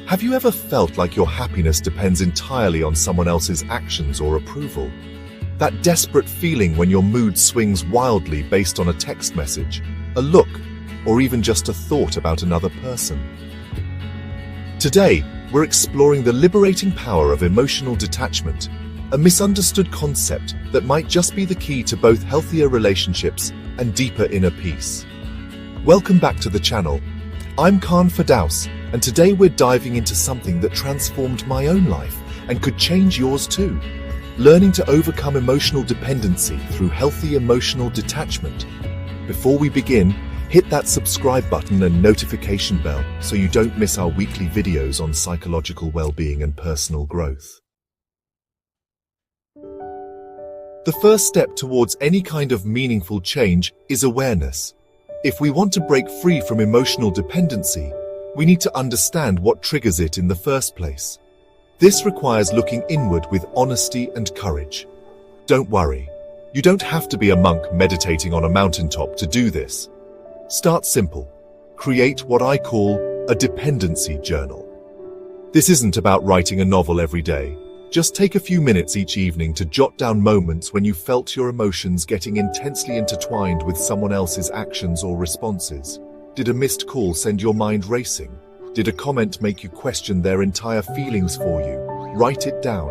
Have you ever felt like your happiness depends entirely on someone else's actions or approval? That desperate feeling when your mood swings wildly based on a text message, a look, or even just a thought about another person. Today, we're exploring the liberating power of emotional detachment, a misunderstood concept that might just be the key to both healthier relationships and deeper inner peace. Welcome back to the channel. I'm Khan Firdaus, and today we're diving into something that transformed my own life and could change yours too. Learning to overcome emotional dependency through healthy emotional detachment. Before we begin, hit that subscribe button and notification bell so you don't miss our weekly videos on psychological well-being and personal growth. The first step towards any kind of meaningful change is awareness. If we want to break free from emotional dependency, we need to understand what triggers it in the first place. This requires looking inward with honesty and courage. Don't worry, you don't have to be a monk meditating on a mountaintop to do this. Start simple. Create what I call a dependency journal. This isn't about writing a novel every day. Just take a few minutes each evening to jot down moments when you felt your emotions getting intensely intertwined with someone else's actions or responses. Did a missed call send your mind racing? Did a comment make you question their entire feelings for you? Write it down.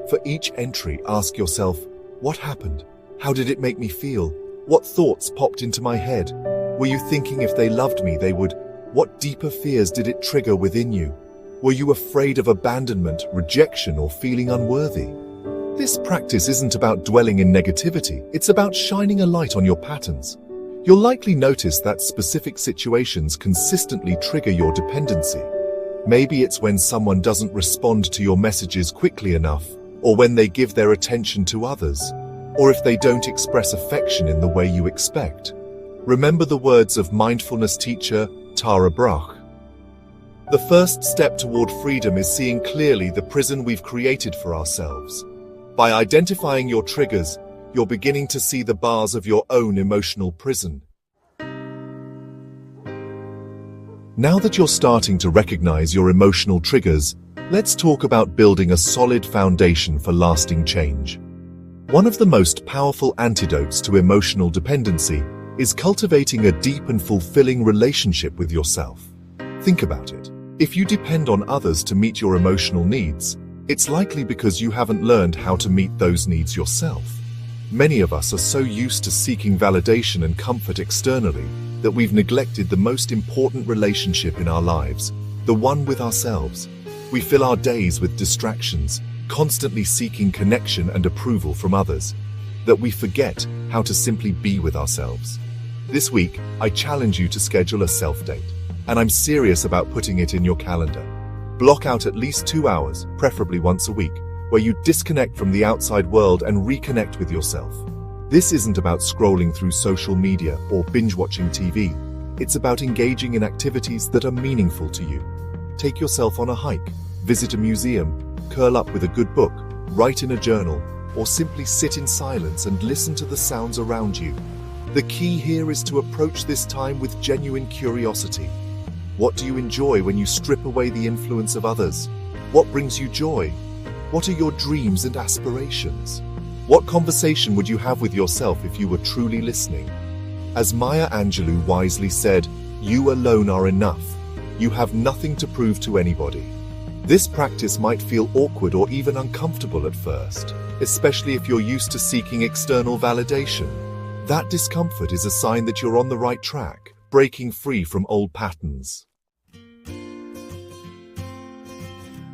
For each entry, ask yourself, what happened? How did it make me feel? What thoughts popped into my head? Were you thinking if they loved me, they would? What deeper fears did it trigger within you? Were you afraid of abandonment, rejection, or feeling unworthy? This practice isn't about dwelling in negativity, it's about shining a light on your patterns. You'll likely notice that specific situations consistently trigger your dependency. Maybe it's when someone doesn't respond to your messages quickly enough, or when they give their attention to others, or if they don't express affection in the way you expect. Remember the words of mindfulness teacher Tara Brach. The first step toward freedom is seeing clearly the prison we've created for ourselves. By identifying your triggers, you're beginning to see the bars of your own emotional prison. Now that you're starting to recognize your emotional triggers, let's talk about building a solid foundation for lasting change. One of the most powerful antidotes to emotional dependency is cultivating a deep and fulfilling relationship with yourself. Think about it. If you depend on others to meet your emotional needs, it's likely because you haven't learned how to meet those needs yourself. Many of us are so used to seeking validation and comfort externally that we've neglected the most important relationship in our lives, the one with ourselves. We fill our days with distractions, constantly seeking connection and approval from others, that we forget how to simply be with ourselves. This week, I challenge you to schedule a self-date. And I'm serious about putting it in your calendar. Block out at least 2 hours, preferably once a week, where you disconnect from the outside world and reconnect with yourself. This isn't about scrolling through social media or binge-watching TV. It's about engaging in activities that are meaningful to you. Take yourself on a hike, visit a museum, curl up with a good book, write in a journal, or simply sit in silence and listen to the sounds around you. The key here is to approach this time with genuine curiosity. What do you enjoy when you strip away the influence of others? What brings you joy? What are your dreams and aspirations? What conversation would you have with yourself if you were truly listening? As Maya Angelou wisely said, "You alone are enough. You have nothing to prove to anybody." This practice might feel awkward or even uncomfortable at first, especially if you're used to seeking external validation. That discomfort is a sign that you're on the right track, breaking free from old patterns.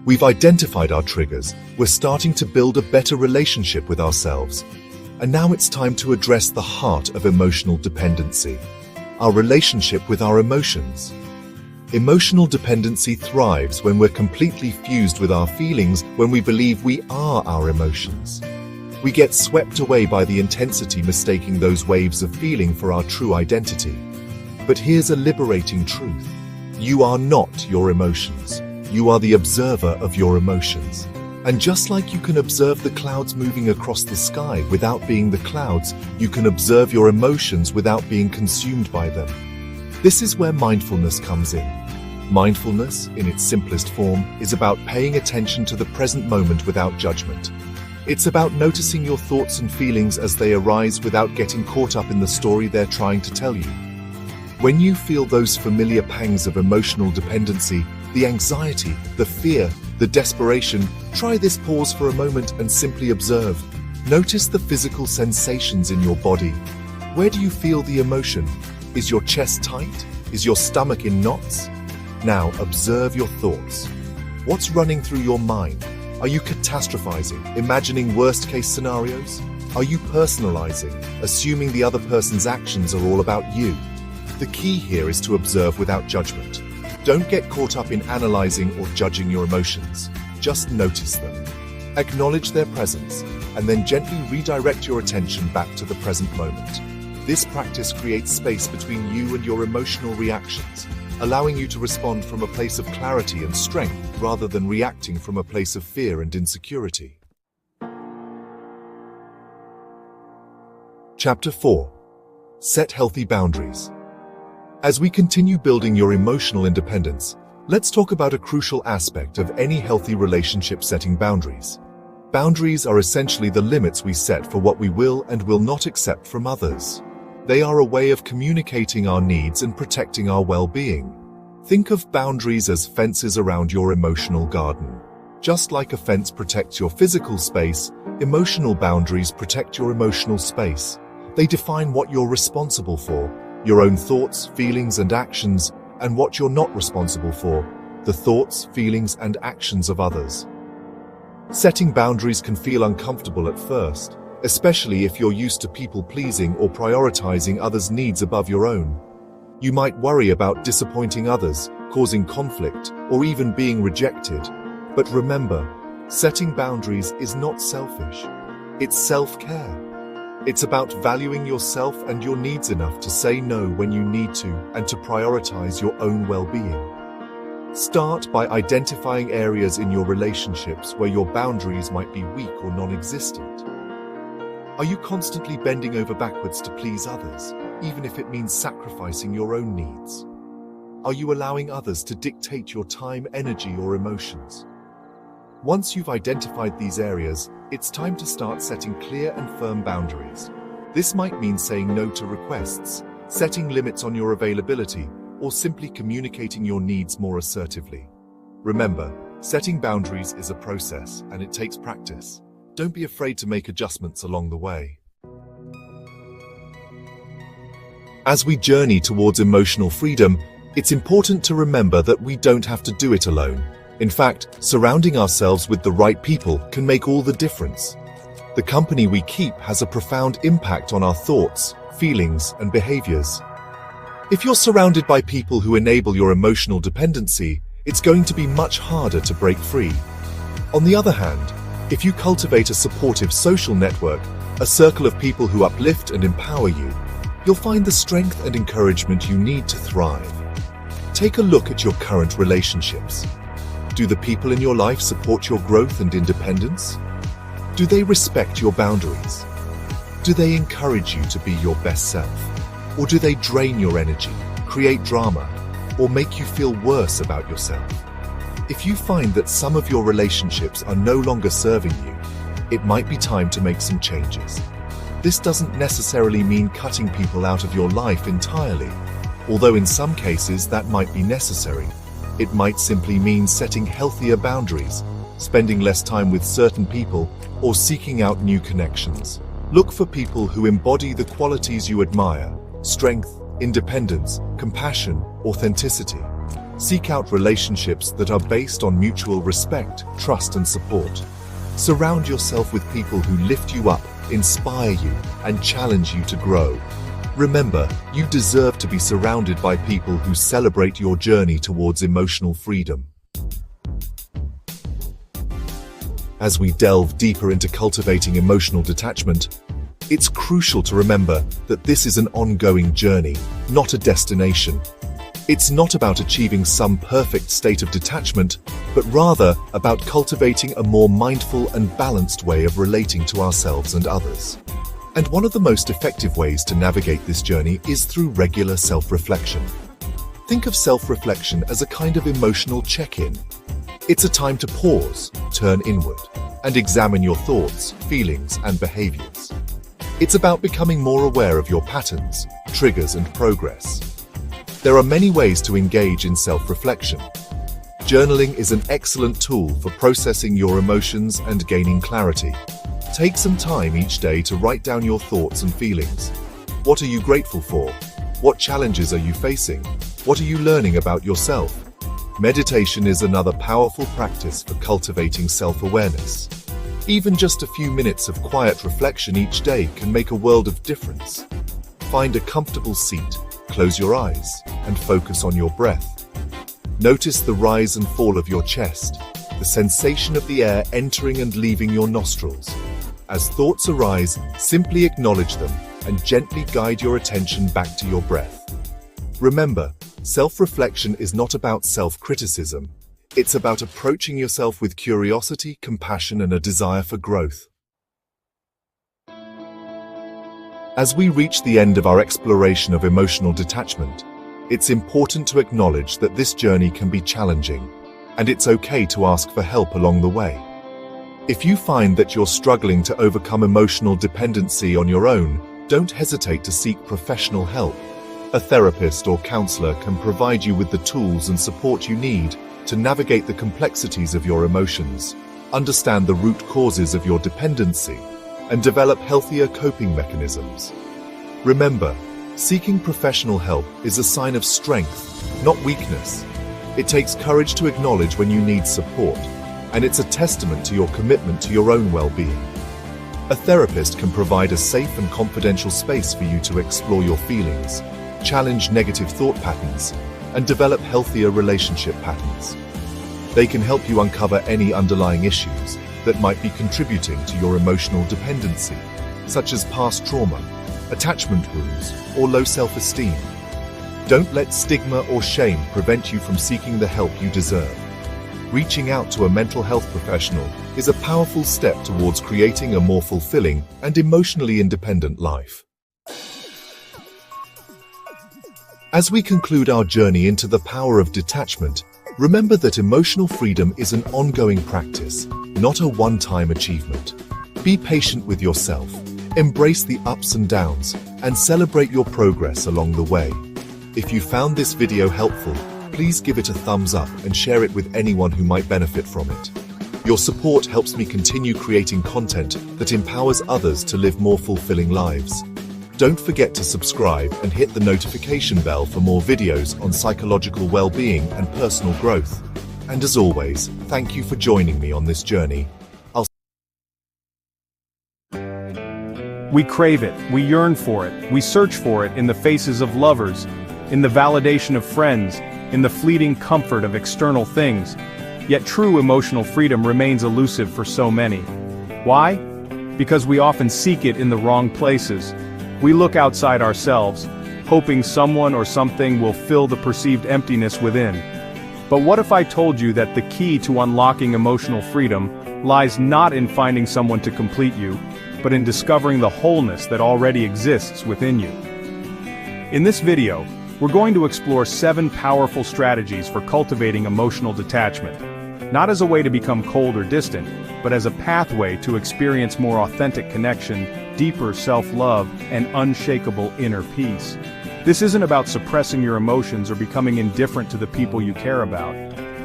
We've identified our triggers, we're starting to build a better relationship with ourselves. And now it's time to address the heart of emotional dependency, our relationship with our emotions. Emotional dependency thrives when we're completely fused with our feelings, when we believe we are our emotions. We get swept away by the intensity, mistaking those waves of feeling for our true identity. But here's a liberating truth. You are not your emotions. You are the observer of your emotions. And just like you can observe the clouds moving across the sky without being the clouds, you can observe your emotions without being consumed by them. This is where mindfulness comes in. Mindfulness, in its simplest form, is about paying attention to the present moment without judgment. It's about noticing your thoughts and feelings as they arise without getting caught up in the story they're trying to tell you. When you feel those familiar pangs of emotional dependency, the anxiety, the fear, the desperation, try this pause for a moment and simply observe. Notice the physical sensations in your body. Where do you feel the emotion? Is your chest tight? Is your stomach in knots? Now observe your thoughts. What's running through your mind? Are you catastrophizing, imagining worst-case scenarios? Are you personalizing, assuming the other person's actions are all about you? The key here is to observe without judgment. Don't get caught up in analyzing or judging your emotions. Just notice them. Acknowledge their presence, and then gently redirect your attention back to the present moment. This practice creates space between you and your emotional reactions, allowing you to respond from a place of clarity and strength rather than reacting from a place of fear and insecurity. Chapter 4. Set healthy boundaries. As we continue building your emotional independence, let's talk about a crucial aspect of any healthy relationship: setting boundaries. Boundaries are essentially the limits we set for what we will and will not accept from others. They are a way of communicating our needs and protecting our well-being. Think of boundaries as fences around your emotional garden. Just like a fence protects your physical space, emotional boundaries protect your emotional space. They define what you're responsible for, your own thoughts, feelings, and actions, and what you're not responsible for, the thoughts, feelings, and actions of others. Setting boundaries can feel uncomfortable at first, especially if you're used to people-pleasing or prioritizing others' needs above your own. You might worry about disappointing others, causing conflict, or even being rejected. But remember, setting boundaries is not selfish. It's self-care. It's about valuing yourself and your needs enough to say no when you need to and to prioritize your own well-being. Start by identifying areas in your relationships where your boundaries might be weak or non-existent. Are you constantly bending over backwards to please others, even if it means sacrificing your own needs? Are you allowing others to dictate your time, energy, or emotions? Once you've identified these areas, it's time to start setting clear and firm boundaries. This might mean saying no to requests, setting limits on your availability, or simply communicating your needs more assertively. Remember, setting boundaries is a process, and it takes practice. Don't be afraid to make adjustments along the way. As we journey towards emotional freedom, it's important to remember that we don't have to do it alone. In fact, surrounding ourselves with the right people can make all the difference. The company we keep has a profound impact on our thoughts, feelings, and behaviors. If you're surrounded by people who enable your emotional dependency, it's going to be much harder to break free. On the other hand, if you cultivate a supportive social network, a circle of people who uplift and empower you, you'll find the strength and encouragement you need to thrive. Take a look at your current relationships. Do the people in your life support your growth and independence? Do they respect your boundaries? Do they encourage you to be your best self? Or do they drain your energy, create drama, or make you feel worse about yourself? If you find that some of your relationships are no longer serving you, it might be time to make some changes. This doesn't necessarily mean cutting people out of your life entirely, although in some cases that might be necessary. It might simply mean setting healthier boundaries, spending less time with certain people, or seeking out new connections. Look for people who embody the qualities you admire: strength, independence, compassion, authenticity. Seek out relationships that are based on mutual respect, trust, and support. Surround yourself with people who lift you up, inspire you, and challenge you to grow. Remember, you deserve to be surrounded by people who celebrate your journey towards emotional freedom. As we delve deeper into cultivating emotional detachment, it's crucial to remember that this is an ongoing journey, not a destination. It's not about achieving some perfect state of detachment, but rather about cultivating a more mindful and balanced way of relating to ourselves and others. And one of the most effective ways to navigate this journey is through regular self-reflection. Think of self-reflection as a kind of emotional check-in. It's a time to pause, turn inward, and examine your thoughts, feelings, and behaviors. It's about becoming more aware of your patterns, triggers, and progress. There are many ways to engage in self-reflection. Journaling is an excellent tool for processing your emotions and gaining clarity. Take some time each day to write down your thoughts and feelings. What are you grateful for? What challenges are you facing? What are you learning about yourself? Meditation is another powerful practice for cultivating self-awareness. Even just a few minutes of quiet reflection each day can make a world of difference. Find a comfortable seat, close your eyes, and focus on your breath. Notice the rise and fall of your chest, the sensation of the air entering and leaving your nostrils. As thoughts arise, simply acknowledge them and gently guide your attention back to your breath. Remember, self-reflection is not about self-criticism. It's about approaching yourself with curiosity, compassion, and a desire for growth. As we reach the end of our exploration of emotional detachment, it's important to acknowledge that this journey can be challenging, and it's okay to ask for help along the way. If you find that you're struggling to overcome emotional dependency on your own, don't hesitate to seek professional help. A therapist or counselor can provide you with the tools and support you need to navigate the complexities of your emotions, understand the root causes of your dependency, and develop healthier coping mechanisms. Remember, seeking professional help is a sign of strength, not weakness. It takes courage to acknowledge when you need support, and it's a testament to your commitment to your own well-being. A therapist can provide a safe and confidential space for you to explore your feelings, challenge negative thought patterns, and develop healthier relationship patterns. They can help you uncover any underlying issues that might be contributing to your emotional dependency, such as past trauma, attachment wounds, or low self-esteem. Don't let stigma or shame prevent you from seeking the help you deserve. Reaching out to a mental health professional is a powerful step towards creating a more fulfilling and emotionally independent life. As we conclude our journey into the power of detachment, remember that emotional freedom is an ongoing practice, not a one-time achievement. Be patient with yourself, embrace the ups and downs, and celebrate your progress along the way. If you found this video helpful, please give it a thumbs up and share it with anyone who might benefit from it. Your support helps me continue creating content that empowers others to live more fulfilling lives. Don't forget to subscribe and hit the notification bell for more videos on psychological well-being and personal growth. And as always, thank you for joining me on this journey. We crave it, we yearn for it, we search for it in the faces of lovers, in the validation of friends, in the fleeting comfort of external things. Yet true emotional freedom remains elusive for so many. Why? Because we often seek it in the wrong places. We look outside ourselves, hoping someone or something will fill the perceived emptiness within. But what if I told you that the key to unlocking emotional freedom lies not in finding someone to complete you, but in discovering the wholeness that already exists within you? In this video, we're going to explore 7 powerful strategies for cultivating emotional detachment, not as a way to become cold or distant, but as a pathway to experience more authentic connection, deeper self-love, and unshakable inner peace. This isn't about suppressing your emotions or becoming indifferent to the people you care about.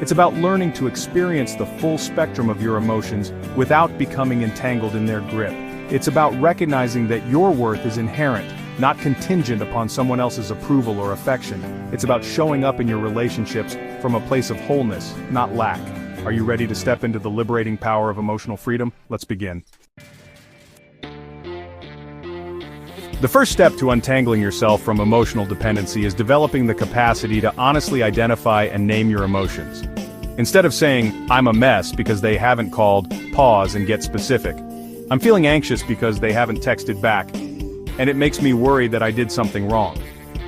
It's about learning to experience the full spectrum of your emotions without becoming entangled in their grip. It's about recognizing that your worth is inherent, not contingent upon someone else's approval or affection. It's about showing up in your relationships from a place of wholeness, not lack. Are you ready to step into the liberating power of emotional freedom? Let's begin. The first step to untangling yourself from emotional dependency is developing the capacity to honestly identify and name your emotions. Instead of saying, "I'm a mess" because they haven't called, pause and get specific. "I'm feeling anxious because they haven't texted back, and it makes me worried that I did something wrong."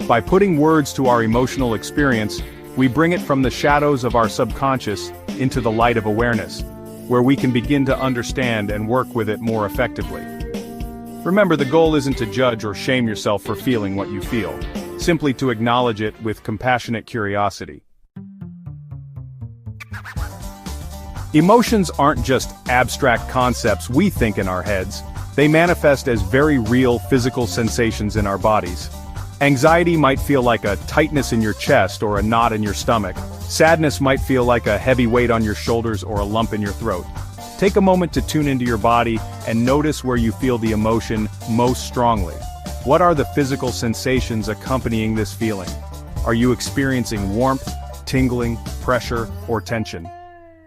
By putting words to our emotional experience, we bring it from the shadows of our subconscious into the light of awareness, where we can begin to understand and work with it more effectively. Remember, the goal isn't to judge or shame yourself for feeling what you feel. simply to acknowledge it with compassionate curiosity. Emotions aren't just abstract concepts we think in our heads. They manifest as very real physical sensations in our bodies. Anxiety might feel like a tightness in your chest or a knot in your stomach. Sadness might feel like a heavy weight on your shoulders or a lump in your throat. Take a moment to tune into your body and notice where you feel the emotion most strongly. What are the physical sensations accompanying this feeling? Are you experiencing warmth, tingling, pressure, or tension?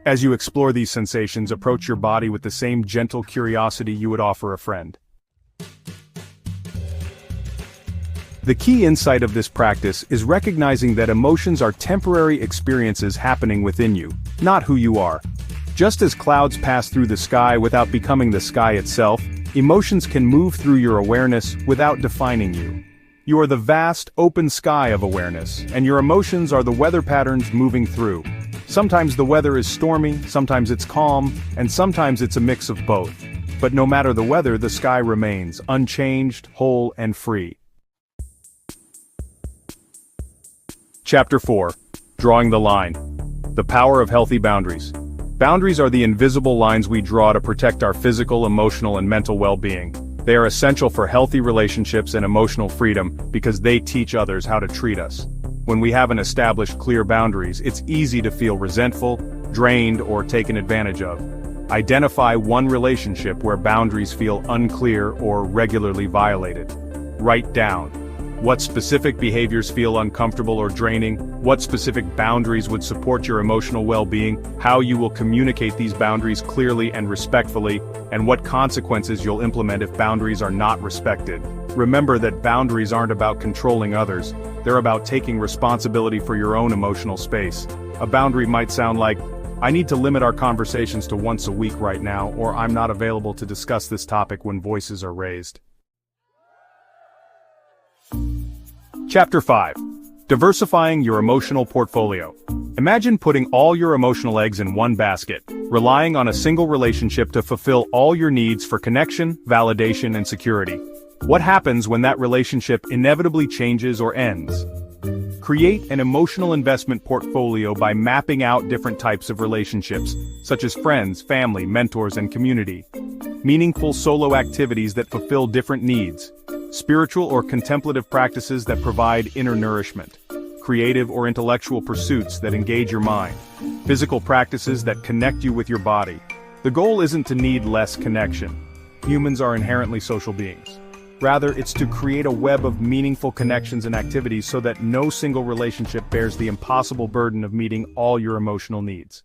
As you explore these sensations, approach your body with the same gentle curiosity you would offer a friend. The key insight of this practice is recognizing that emotions are temporary experiences happening within you, not who you are. Just as clouds pass through the sky without becoming the sky itself, emotions can move through your awareness without defining you. You are the vast, open sky of awareness, and your emotions are the weather patterns moving through. Sometimes the weather is stormy, sometimes it's calm, and sometimes it's a mix of both. But no matter the weather, the sky remains unchanged, whole, and free. Chapter 4. Drawing the Line. The Power of Healthy Boundaries. Boundaries are the invisible lines we draw to protect our physical, emotional, and mental well-being. They are essential for healthy relationships and emotional freedom because they teach others how to treat us. When we haven't established clear boundaries, it's easy to feel resentful, drained, or taken advantage of. Identify one relationship where boundaries feel unclear or regularly violated. Write down what specific behaviors feel uncomfortable or draining, what specific boundaries would support your emotional well-being, how you will communicate these boundaries clearly and respectfully, and what consequences you'll implement if boundaries are not respected. Remember that boundaries aren't about controlling others, they're about taking responsibility for your own emotional space. A boundary might sound like, I need to limit our conversations to once a week right now, or I'm not available to discuss this topic when voices are raised. Chapter 5. Diversifying your emotional portfolio. Imagine putting all your emotional eggs in one basket, relying on a single relationship to fulfill all your needs for connection, validation, and security. What happens when that relationship inevitably changes or ends? Create an emotional investment portfolio by mapping out different types of relationships, such as friends, family, mentors, and community. Meaningful solo activities that fulfill different needs. Spiritual or contemplative practices that provide inner nourishment. Creative or intellectual pursuits that engage your mind. Physical practices that connect you with your body. The goal isn't to need less connection. Humans are inherently social beings. Rather, it's to create a web of meaningful connections and activities so that no single relationship bears the impossible burden of meeting all your emotional needs.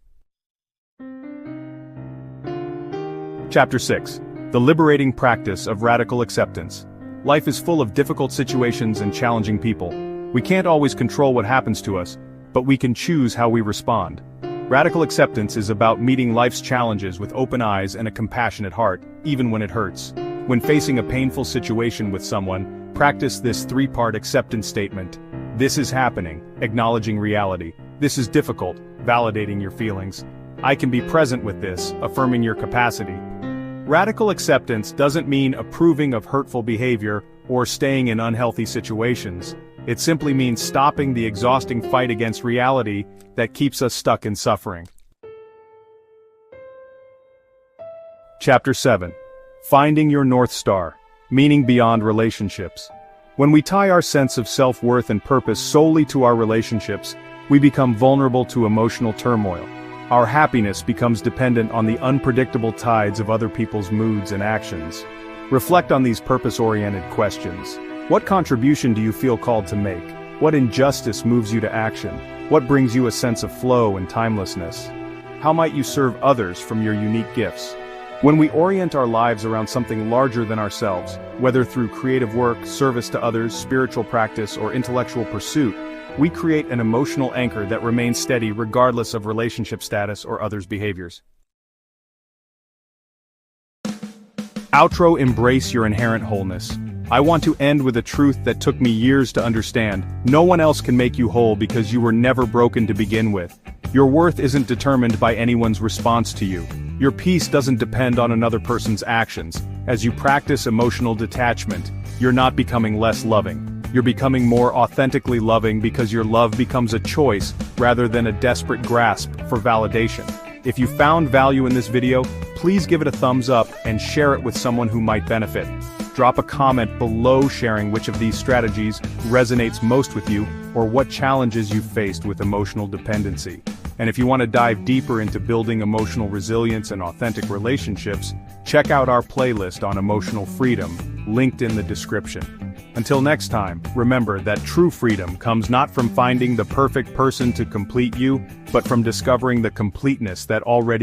Chapter 6. The Liberating Practice of Radical Acceptance. Life is full of difficult situations and challenging people. We can't always control what happens to us, but we can choose how we respond. Radical acceptance is about meeting life's challenges with open eyes and a compassionate heart, even when it hurts. When facing a painful situation with someone, practice this three-part acceptance statement. This is happening, acknowledging reality. This is difficult, validating your feelings. I can be present with this, affirming your capacity. Radical acceptance doesn't mean approving of hurtful behavior or staying in unhealthy situations. It simply means stopping the exhausting fight against reality that keeps us stuck in suffering. Chapter 7. Finding your North Star. Meaning beyond relationships. When we tie our sense of self-worth and purpose solely to our relationships, we become vulnerable to emotional turmoil. Our happiness becomes dependent on the unpredictable tides of other people's moods and actions. Reflect on these purpose-oriented questions. What contribution do you feel called to make? What injustice moves you to action? What brings you a sense of flow and timelessness? How might you serve others from your unique gifts? When we orient our lives around something larger than ourselves, whether through creative work, service to others, spiritual practice, or intellectual pursuit, we create an emotional anchor that remains steady regardless of relationship status or others' behaviors. Outro. Embrace your inherent wholeness. I want to end with a truth that took me years to understand. No one else can make you whole because you were never broken to begin with. Your worth isn't determined by anyone's response to you. Your peace doesn't depend on another person's actions. As you practice emotional detachment, you're not becoming less loving. You're becoming more authentically loving because your love becomes a choice rather than a desperate grasp for validation. If you found value in this video, please give it a thumbs up and share it with someone who might benefit. Drop a comment below sharing which of these strategies resonates most with you or what challenges you've faced with emotional dependency. And if you want to dive deeper into building emotional resilience and authentic relationships, check out our playlist on emotional freedom, linked in the description. Until next time, remember that true freedom comes not from finding the perfect person to complete you, but from discovering the completeness that already